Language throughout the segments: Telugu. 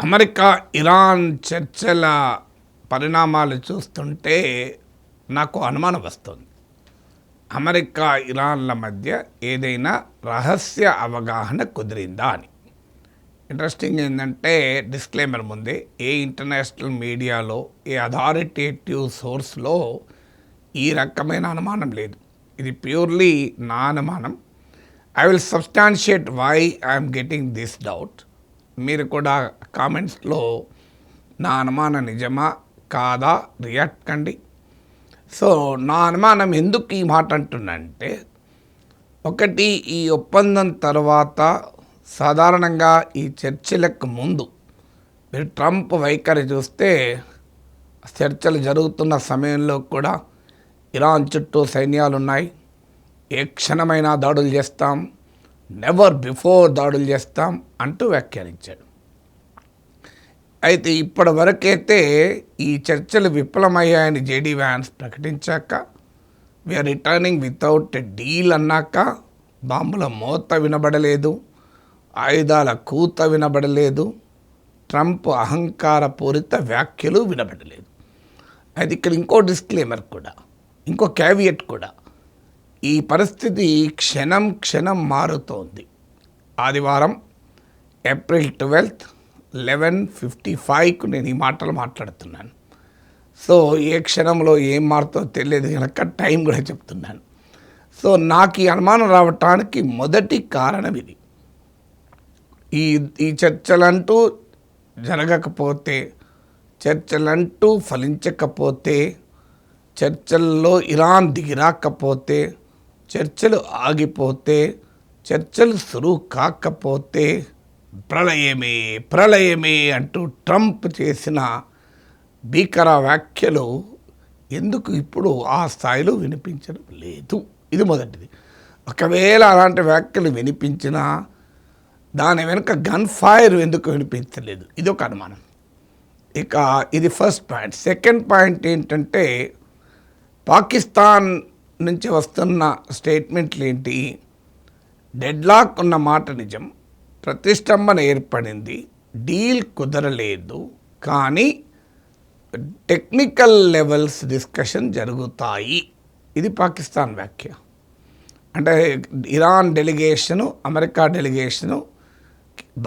అమెరికా ఇరాన్ చర్చల పరిణామాలు చూస్తుంటే నాకు అనుమానం వస్తుంది. అమెరికా ఇరాన్ల మధ్య ఏదైనా రహస్య అవగాహన కుదిరిందా అని. ఇంట్రెస్టింగ్ ఏంటంటే డిస్క్లైమర్ ముందే ఏ ఇంటర్నేషనల్ మీడియాలో ఏ అథారిటేటివ్ సోర్స్లో ఈ రకమైన అనుమానం లేదు. ఇది ప్యూర్లీ నా అనుమానం. I will substantiate why I'm getting this doubt. మీరు కూడా కామెంట్స్లో నా అనుమానం నిజమా కాదా రియాక్ట్ కండి. సో నా అనుమానం ఎందుకు ఈ మాట అంటున్నానంటే, ఒకటి, ఈ ఒప్పందం తర్వాత సాధారణంగా ఈ చర్చలకు ముందు మీరు ట్రంప్ వైఖరి చూస్తే చర్చలు జరుగుతున్న సమయంలో కూడా ఇరాన్ చుట్టూ సైన్యాలు ఉన్నాయి, ఏ క్షణమైనా దాడులు చేస్తాం, నెవర్ బిఫోర్ దాడులు చేస్తాం అంటూ వ్యాఖ్యానించాడు. అయితే ఇప్పటి వరకైతే ఈ చర్చలు విఫలమయ్యాయని జేడీ వ్యాన్స్ ప్రకటించాక, we're returning without a deal అన్నాక బాంబుల మోత వినబడలేదు, ఆయుధాల కూత వినబడలేదు, ట్రంప్ అహంకారపూరిత వ్యాఖ్యలు వినబడలేదు. అయితే ఇక్కడ ఇంకో డిస్క్లైమర్ కూడా, ఇంకో క్యావియట్ కూడా, ఈ పరిస్థితి క్షణం క్షణం మారుతోంది. ఆదివారం ఏప్రిల్ 12, 11:55 నేను ఈ మాటలు మాట్లాడుతున్నాను. సో ఏ క్షణంలో ఏం మారుతుందో తెలియదు కనుక టైం కూడా చెప్తున్నాను. సో నాకు ఈ అనుమానం రావటానికి మొదటి కారణం ఇది. ఈ చర్చలంటూ జరగకపోతే, చర్చలంటూ ఫలించకపోతే, చర్చల్లో ఇరాన్ దిగిరాకపోతే, చర్చలు ఆగిపోతే, చర్చలు సురు కాకపోతే ప్రళయమే ప్రళయమే అంటూ ట్రంప్ చేసిన భీకర వ్యాఖ్యలు ఎందుకు ఇప్పుడు ఆ స్థాయిలో వినిపించడం లేదు. ఇది మొదటిది. ఒకవేళ అలాంటి వ్యాఖ్యలు వినిపించినా దాని వెనుక గన్ ఫైర్ ఎందుకు వినిపించలేదు, ఇది ఒక అనుమానం. ఇక ఇది ఫస్ట్ పాయింట్. సెకండ్ పాయింట్ ఏంటంటే, పాకిస్తాన్ నుంచి వస్తున్న స్టేట్మెంట్లు ఏంటి? డెడ్లాక్ ఉన్న మాట నిజం, ప్రతిష్టంభన ఏర్పడింది, డీల్ కుదరలేదు, కానీ టెక్నికల్ లెవెల్స్ డిస్కషన్ జరుగుతాయి. ఇది పాకిస్తాన్ వ్యాఖ్య. అంటే ఇరాన్ డెలిగేషను, అమెరికా డెలిగేషను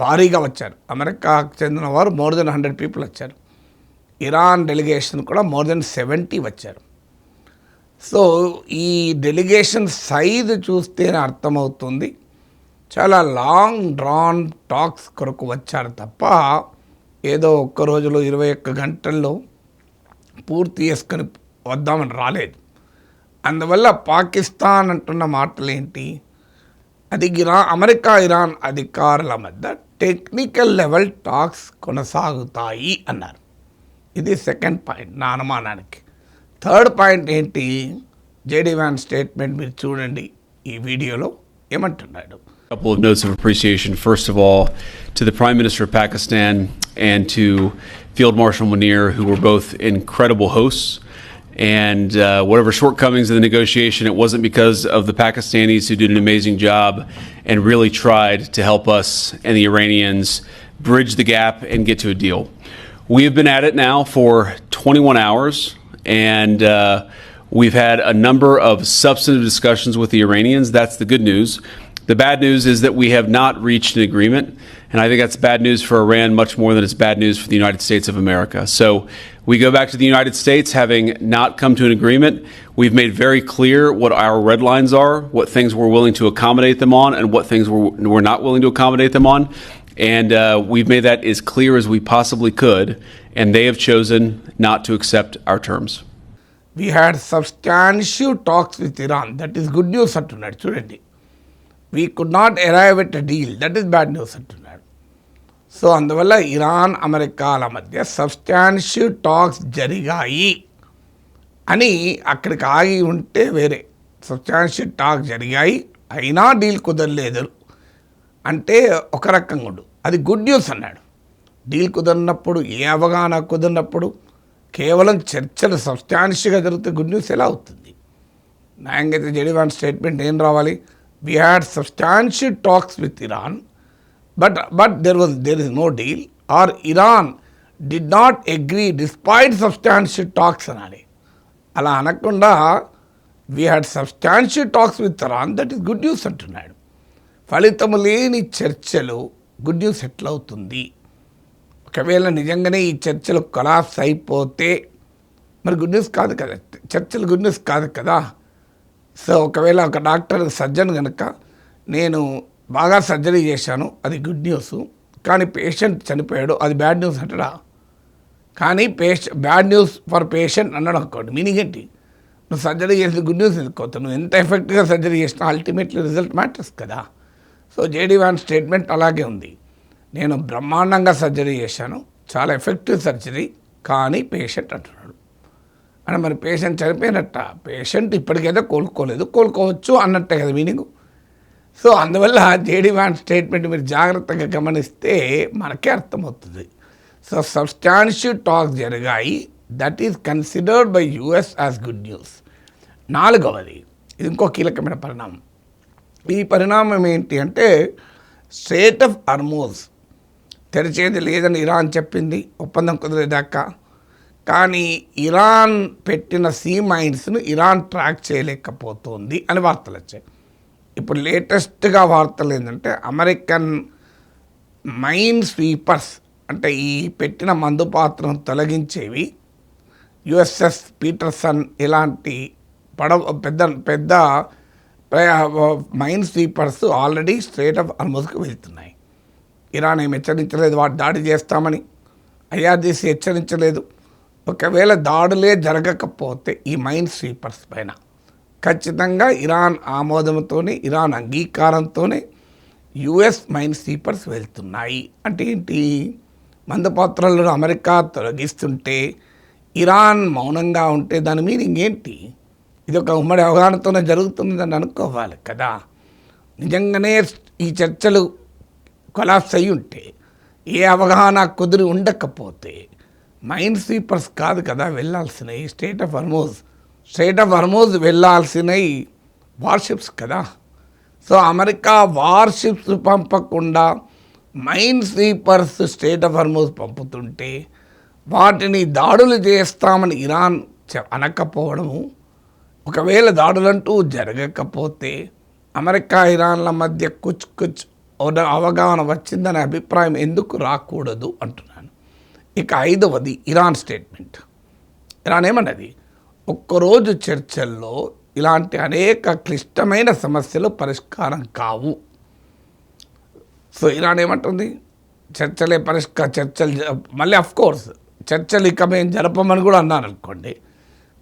భారీగా వచ్చారు. అమెరికాకు చెందిన వారు మోర్ దెన్ 100 పీపుల్ వచ్చారు. ఇరాన్ డెలిగేషన్ కూడా మోర్ దెన్ 70 వచ్చారు. సో ఈ డెలిగేషన్ సైజు చూస్తేనే అర్థమవుతుంది చాలా లాంగ్ డ్రాన్ టాక్స్ కొరకు వచ్చారు తప్ప ఏదో ఒక్క రోజులో 21 గంటల్లో పూర్తి చేసుకొని వద్దామని రాలేదు. అందువల్ల పాకిస్తాన్ అంటున్న మాటలు ఏంటి? అది అమెరికా ఇరాన్ అధికారుల మధ్య టెక్నికల్ లెవెల్ టాక్స్ కొనసాగుతాయి అన్నారు. ఇది సెకండ్ పాయింట్ నా అనుమానానికి. థర్డ్ పాయింట్ ఏంటి? జేడీ వ్యాన్ స్టేట్మెంట్ మీరు చూడండి ఈ వీడియోలో ఏమంటున్నాడు. A couple of notes of appreciation. First of all, to the Prime Minister of Pakistan and to Field Marshal Munir, who were both incredible hosts. And whatever shortcomings in the negotiation, it wasn't because of the Pakistanis, who did an amazing job and really tried to help us and the Iranians bridge the gap and get to a deal. We have been at it now for 21 hours, and we've had a number of substantive discussions with the Iranians. That's the good news. The bad news is that we have not reached an agreement, and I think that's bad news for Iran much more than it's bad news for the United States of America. So we go back to the United States having not come to an agreement. We've made very clear what our red lines are, what things we're willing to accommodate them on, and what things we're not willing to accommodate them on. And we've made that as clear as we possibly could, and they have chosen not to accept our terms. We had substantial talks with Iran. That is good news అంటున్నాడు చూడండి. We could not arrive at a deal. That is bad news అంటున్నాడు. సో అందువల్ల ఇరాన్ అమెరికాల మధ్య సబ్స్టాన్షియల్ టాక్స్ జరిగాయి అని అక్కడికి ఆగి ఉంటే వేరే. సబ్స్టాన్షియల్ టాక్స్ జరిగాయి అయినా డీల్ కుదరలేదు అంటే ఒక రకంగా ఉండు, అది గుడ్ న్యూస్ అన్నాడు. డీల్ కుదరినప్పుడు, ఏ అవగాహన కుదిరినప్పుడు కేవలం చర్చలు సబ్స్టాన్షియల్గా జరిగితే గుడ్ న్యూస్ ఎలా అవుతుంది? న్యాయంగా అయితే జేడీ వ్యాన్ స్టేట్మెంట్ ఏం రావాలి? We had substantial talks with Iran, but there is no deal. Or Iran did not agree despite substantial talks అనాలి. అలా అనకుండా we had substantial talks with Iran, that is good news అంటున్నాడు. ఫలితము లేని చర్చలు గుడ్ న్యూస్ ఎట్లవుతుంది? ఒకవేళ నిజంగానే ఈ చర్చలు కొలాప్స్ అయిపోతే మరి గుడ్ న్యూస్ కాదు కదా, చర్చలు గుడ్ న్యూస్ కాదు కదా. సో ఒకవేళ ఒక డాక్టర్ సర్జన్ కనుక నేను బాగా సర్జరీ చేశాను, అది గుడ్ న్యూస్, కానీ పేషెంట్ చనిపోయాడు, అది బ్యాడ్ న్యూస్ అంటాడా? కానీ బ్యాడ్ న్యూస్ ఫర్ పేషెంట్ అన్నాడు అనుకోండి, మీనింగ్ ఏంటి? నువ్వు సర్జరీ చేసిన గుడ్ న్యూస్ ఎందుకోతావు? నువ్వు ఎంత ఎఫెక్ట్గా సర్జరీ చేసినా అల్టిమేట్లీ రిజల్ట్ మ్యాటర్స్ కదా. సో జేడీ వ్యాన్స్ స్టేట్మెంట్ అలాగే ఉంది. నేను బ్రహ్మాండంగా సర్జరీ చేశాను, చాలా ఎఫెక్టివ్ సర్జరీ, కానీ పేషెంట్ అంటున్నాడు. అంటే మరి పేషెంట్ చనిపోయినట్ట? పేషెంట్ ఇప్పటికైతే కోలుకోవచ్చు అన్నట్టే కదా మీనింగ్. సో అందువల్ల జేడీ వ్యాన్స్ స్టేట్మెంట్ మీరు జాగ్రత్తగా గమనిస్తే మనకే అర్థమవుతుంది. సో సబ్స్టాన్షియల్ టాక్స్ జరిగాయి, that is considered by US as good news. 4వది, ఇది ఇంకో కీలకమైన పరిణామం. ఈ పరిణామం ఏంటి అంటే స్ట్రెయిట్ ఆఫ్ హార్మోజ్ తెరిచేది లేదని ఇరాన్ చెప్పింది ఒప్పందం కుదిరేదాకా. కానీ ఇరాన్ పెట్టిన సీ మైన్స్ను ఇరాన్ ట్రాక్ చేయలేకపోతుంది అని వార్తలు వచ్చాయి. ఇప్పుడు లేటెస్ట్గా వార్తలు ఏంటంటే అమెరికన్ మైన్ స్వీపర్స్, అంటే ఈ పెట్టిన మందు పాత్రను తొలగించేవి యుఎస్ఎస్ పీటర్సన్ ఇలాంటి పెద్ద mine sweepers already strait of హార్మోజ్కి వెళ్తున్నాయి. ఇరాన్ ఏమి హెచ్చరించలేదు వాటి దాడి చేస్తామని, ఐఆర్జీసీ హెచ్చరించలేదు. ఒకవేళ దాడులే జరగకపోతే ఈ మైన్ స్వీపర్స్ పైన ఖచ్చితంగా ఇరాన్ ఆమోదంతోనే, ఇరాన్ అంగీకారంతోనే యుఎస్ మైన్ స్వీపర్స్ వెళ్తున్నాయి. అంటే ఏంటి? మందుపాత్రలను అమెరికా తొలగిస్తుంటే ఇరాన్ మౌనంగా ఉంటే దాని మీనింగ్ ఏంటి? ఇది ఒక ఉమ్మడి అవగాహనతోనే జరుగుతుందని అనుకోవాలి కదా. నిజంగానే ఈ చర్చలు కొలాప్స్ అయి ఉంటే, ఏ అవగాహన కుదిరి ఉండకపోతే మైన్ స్వీపర్స్ కాదు కదా వెళ్ళాల్సినవి, స్ట్రెయిట్ ఆఫ్ హార్మోజ్ వెళ్ళాల్సినవి వార్షిప్స్ కదా. సో అమెరికా వార్షిప్స్ పంపకుండా mine sweepers strait of Hormuz పంపుతుంటే వాటిని దాడులు చేస్తామని ఇరాన్ అనకపోవడము, ఒకవేళ దాడులంటూ జరగకపోతే అమెరికా ఇరాన్ల మధ్య కుచ్ అవగాహన వచ్చిందనే అభిప్రాయం ఎందుకు రాకూడదు అంటున్నాను. ఇక 5వది ఇరాన్ స్టేట్మెంట్. ఇరాన్ ఏమన్నది? ఒక్కరోజు చర్చల్లో ఇలాంటి అనేక క్లిష్టమైన సమస్యలు పరిష్కారం కావు. సో ఇరాన్ ఏమంటుంది? చర్చలు మళ్ళీ అఫ్కోర్స్ చర్చలు ఇక మేము జరపమని కూడా అన్నాను అనుకోండి,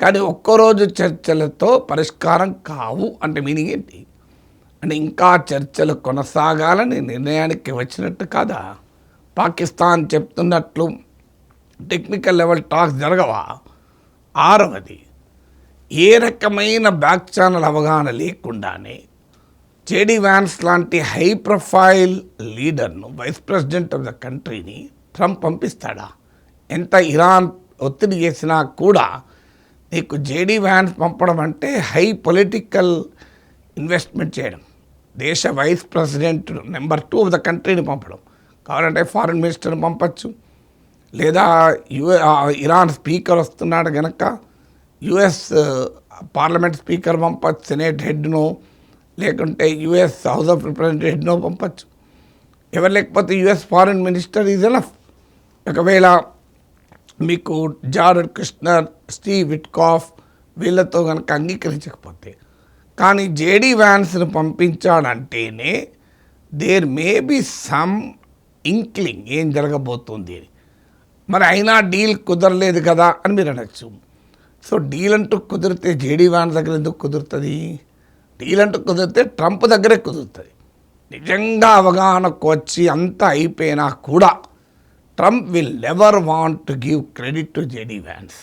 కానీ ఒక్కరోజు చర్చలతో పరిష్కారం కావు అంటే మీనింగ్ ఏంటి? అంటే ఇంకా చర్చలు కొనసాగాలని నిర్ణయానికి వచ్చినట్టు కాదా? పాకిస్తాన్ చెప్తున్నట్లు టెక్నికల్ లెవెల్ టాక్స్ జరగవా? 6వది, ఏ రకమైన బ్యాక్ ఛానల్ అవగాహన లేకుండానే జేడీ వ్యాన్స్ లాంటి హై ప్రొఫైల్ లీడర్ను, వైస్ ప్రెసిడెంట్ ఆఫ్ ద కంట్రీని ట్రంప్ పంపిస్తాడా? ఎంత ఇరాన్ ఒత్తిడి చేసినా కూడా నీకు జేడీ వ్యాన్స్ పంపడం అంటే హై పొలిటికల్ ఇన్వెస్ట్మెంట్ చేయడం. దేశ vice president number 2 of the కంట్రీని పంపడం. కావాలంటే ఫారిన్ మినిస్టర్ని పంపచ్చు, లేదా ఇరాన్ స్పీకర్ వస్తున్నాడు కనుక యుఎస్ పార్లమెంట్ స్పీకర్ పంపచ్చు, సెనేట్ హెడ్నో, లేకుంటే యుఎస్ హౌస్ ఆఫ్ రిప్రజెంటేటివ్ హెడ్నో పంపచ్చు. ఎవరు లేకపోతే US foreign minister is enough. ఒకవేళ మీకు జారెడ్ కుష్నర్, స్టీవ్ విట్కాఫ్ వీళ్ళతో కనుక అంగీకరించకపోతే. కానీ జేడీ వ్యాన్స్ను పంపించాడంటేనే there may be some inkling ఏం జరగబోతుంది అని. మరి అయినా డీల్ కుదరలేదు కదా అని మీరు అనొచ్చు. సో డీల్ అంటూ కుదిరితే జేడీ వ్యాన్స్ దగ్గర ఎందుకు కుదురుతుంది? డీల్ అంటూ కుదిరితే ట్రంప్ దగ్గరే కుదురుతుంది. నిజంగా అవగాహనకు వచ్చి అంతా అయిపోయినా కూడా Trump will never want to give credit to JD Vance.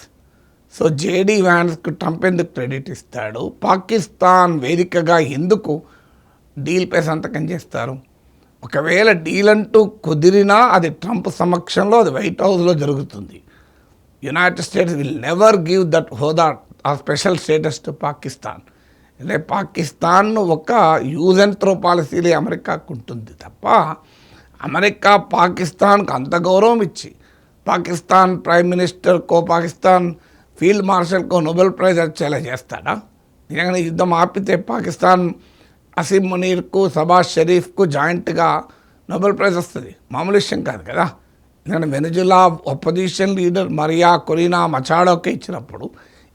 So JD వ్యాన్స్కు ట్రంప్ ఎందుకు క్రెడిట్ ఇస్తాడు? పాకిస్తాన్ వేదికగా ఎందుకు డీల్పై సంతకం చేస్తారు? ఒకవేళ డీల్ అంటూ కుదిరినా అది ట్రంప్ సమక్షంలో, అది వైట్ హౌస్లో జరుగుతుంది. United states will never give that హోదా ఆ స్పెషల్ స్టేటస్ టు పాకిస్తాన్. అంటే పాకిస్తాన్ ఒక యూజ్ అండ్ త్రో పాలసీలే అమెరికాకు ఉంటుంది తప్ప అమెరికా పాకిస్తాన్కు అంత గౌరవం ఇచ్చి పాకిస్తాన్ ప్రైమ్ మినిస్టర్కో పాకిస్తాన్ ఫీల్డ్ మార్షల్కో నోబెల్ ప్రైజ్ వచ్చేలా చేస్తాడా? నిజంగానే యుద్ధం ఆపితే పాకిస్తాన్ అసీం మునీర్కు షబాజ్ షరీఫ్కు జాయింట్గా నోబెల్ ప్రైజ్ వస్తుంది, మామూలు విషయం కాదు కదా. ఎందుకంటే Venezuela opposition leader Maria Corina మచాడోకే ఇచ్చినప్పుడు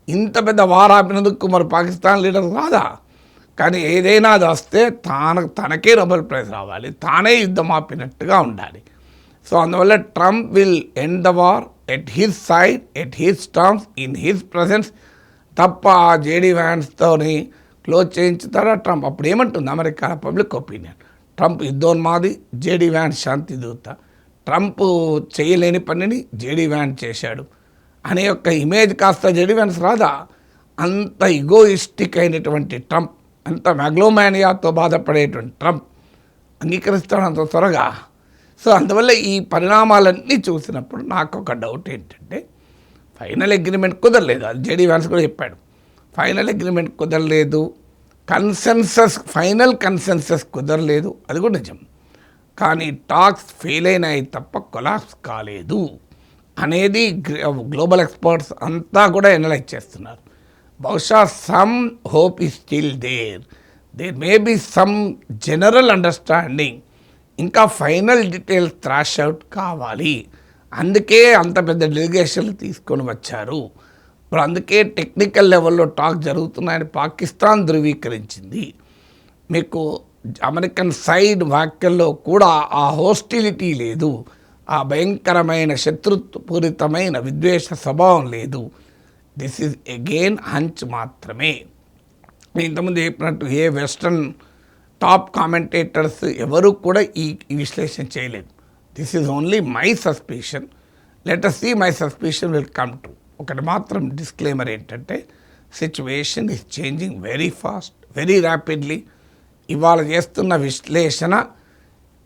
ఇంత పెద్ద వార్ ఆపినందుకు మరి పాకిస్తాన్ లీడర్ రాదా? కానీ ఏదైనా అది వస్తే తనకే నోబెల్ ప్రైజ్ రావాలి, తానే యుద్ధం ఆపినట్టుగా ఉండాలి. సో అందువల్ల Trump will end the war at his side, at his terms, in his presence తప్ప జేడీ వ్యాన్స్తోని క్లోజ్ చేయించుతారా ట్రంప్? అప్పుడు ఏమంటుంది అమెరికా పబ్లిక్ ఒపీనియన్? ట్రంప్ యుద్ధోన్మాది, జేడీ వ్యాన్స్ శాంతి దూత, ట్రంప్ చేయలేని పనిని జేడీ వ్యాన్స్ చేశాడు అనే యొక్క ఇమేజ్ కాస్త జేడీ వ్యాన్స్ రాదా? అంత ఇగోయిస్టిక్ అయినటువంటి ట్రంప్, అంత మ్యాగ్లోమానియాతో బాధపడేటువంటి ట్రంప్ అంగీకరిస్తాడు అంత త్వరగా? సో అందువల్ల ఈ పరిణామాలన్నీ చూసినప్పుడు నాకు ఒక డౌట్ ఏంటంటే, ఫైనల్ అగ్రిమెంట్ కుదరలేదు, అది జేడీ వ్యాన్స్ కూడా చెప్పాడు. ఫైనల్ అగ్రిమెంట్ కుదరలేదు, ఫైనల్ కన్సెన్సస్ కుదరలేదు, అది కూడా నిజం. కానీ టాక్స్ ఫెయిల్ అయినాయి తప్ప కొలాప్స్ కాలేదు అనేది గ్లోబల్ ఎక్స్పర్ట్స్ అంతా కూడా ఎనలైజ్ చేస్తున్నారు. బహుశా some hope is still there may be some general understanding, ఇంకా ఫైనల్ డీటెయిల్స్ థ్రాష్ అవుట్ కావాలి. అందుకే అంత పెద్ద డెలిగేషన్లు తీసుకొని వచ్చారు. ఇప్పుడు అందుకే టెక్నికల్ లెవెల్లో టాక్ జరుగుతున్నాయని పాకిస్తాన్ ధృవీకరించింది. మీకు అమెరికన్ సైడ్ వ్యాఖ్యల్లో కూడా ఆ హోస్టిలిటీ లేదు, ఆ భయంకరమైన శత్రుత్వపూరితమైన విద్వేష స్వభావం లేదు. దిస్ ఈజ్ అగైన్ హంచ్ మాత్రమే. ఇంతకుముందు చెప్పినట్టు ఏ వెస్ట్రన్ టాప్ కామెంటేటర్స్ ఎవరు కూడా ఈ విశ్లేషణ చేయలేదు. This is only my suspicion. Let us see my suspicion will come to. ఒకటి మాత్రం డిస్క్లైమర్ ఏంటంటే, situation is changing very fast, very rapidly. ఇవాళ చేస్తున్న విశ్లేషణ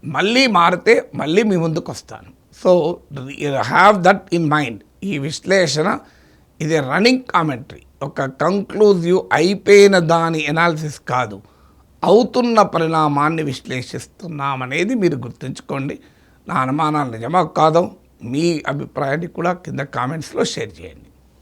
మళ్ళీ మారితే మళ్ళీ మీ ముందుకు వస్తాను. So have that in mind. ఈ విశ్లేషణ ఇది రన్నింగ్ కామెంటరీ, ఒక కంక్లూజివ్ అయిపోయిన దాని ఎనాలిసిస్ కాదు, అవుతున్న పరిణామాన్ని విశ్లేషిస్తున్నామనేది మీరు గుర్తుంచుకోండి. నా అనుమానాలు నిజమా కాదో మీ అభిప్రాయాన్ని కూడా కింద కామెంట్స్లో షేర్ చేయండి.